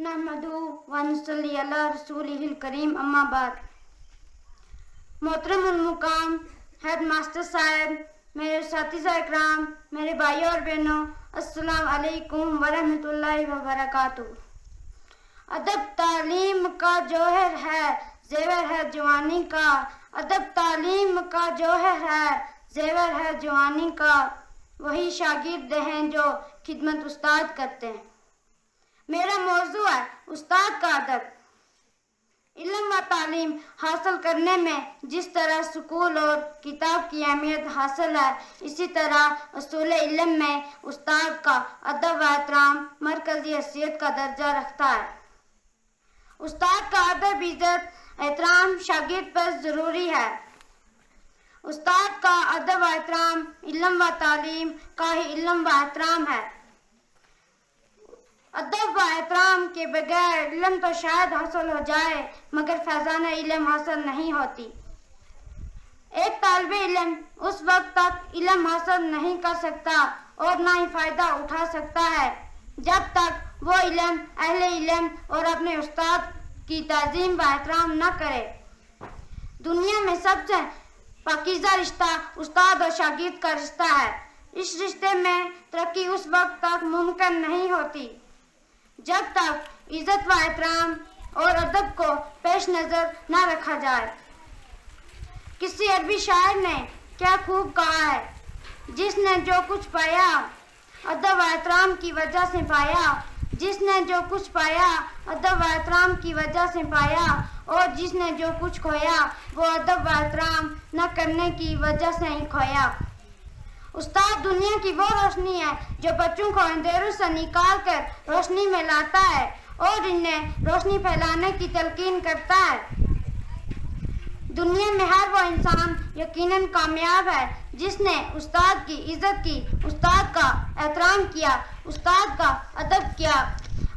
नहमदुहु व नसल्ली अला रसूलिहिल करीम अम्मा बाद। मोहतरम मुकाम हेड मास्टर साहब, मेरे साथीज़ा इकराम, मेरे भाइयों और बहनों, अस्सलाम वालेकुम व रहमतुल्लाहि व बरकातुहू। अदब तालीम का जौहर है, ज़ेवर है जवानी का। अदब तालीम का जौहर है, ज़ेवर है जवानी का। वही शागिर्द हैं जो खिदमत उस्ताद करते हैं। मेरा मौजू है उस्ताद का अदब। इल्म व तालीम हासिल करने में जिस तरह स्कूल और किताब की अहमियत हासिल है, इसी तरह उसूल इल्म में उस्ताद का अदब व एहतराम मरकज़ी हैसियत का दर्जा रखता है। उस्ताद का अदब, इज्जत, एहतराम शागिर्द पर ज़रूरी है। उस्ताद का अदब व एहतराम इल्म व तालीम का ही इल्म व एहतराम है। अदब व एहतराम के बगैर इल्म तो शायद हासिल हो जाए, मगर फैज़ान इल्म हासिल नहीं होती। एक तालिब इल्म उस वक्त तक इल्म हासिल नहीं कर सकता और ना ही फ़ायदा उठा सकता है जब तक वो इल्म, अहले इल्म और अपने उस्ताद की ताज़ीम व एहतराम न करे। दुनिया में सबसे पाकीज़ा रिश्ता उस्ताद और शागिर्द का रिश्ता है। इस रिश्ते में तरक्की उस वक्त तक मुमकिन नहीं होती जब तक इज्जत व एहतराम और अदब को पेश नज़र न रखा जाए। किसी अरबी शायर ने क्या खूब कहा है, जिसने जो कुछ पाया अदब व एहतराम की वजह से पाया। जिसने जो कुछ पाया अदब व एहतराम की वजह से पाया, और जिसने जो कुछ खोया वो अदब व एहतराम न करने की वजह से ही खोया। उस्ताद दुनिया की वो रोशनी है जो बच्चों को अंधेरों से निकाल कर रोशनी में लाता है और इन्हें रोशनी फैलाने की तलकीन करता है। दुनिया में हर वो इंसान यकीनन कामयाब है जिसने उस्ताद की इज्जत की, उस्ताद का एहतराम किया, उस्ताद का अदब किया।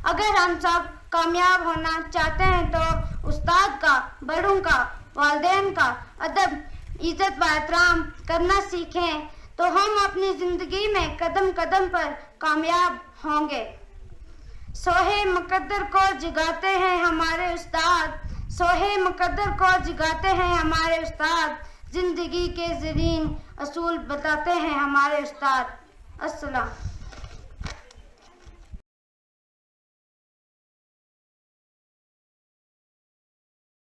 अगर हम सब कामयाब होना चाहते हैं तो उस्ताद का, बड़ों का, वालिदैन का अदब, इज्जत व एहतराम करना सीखें तो हम अपनी ज़िंदगी में कदम कदम पर कामयाब होंगे। सोहे मुकद्दर को जगाते हैं हमारे उस्ताद, सोहे मुकद्दर को जगाते हैं हमारे उस्ताद। ज़िंदगी के ज़रीन असूल बताते हैं हमारे उस्ताद। अस्सलाम।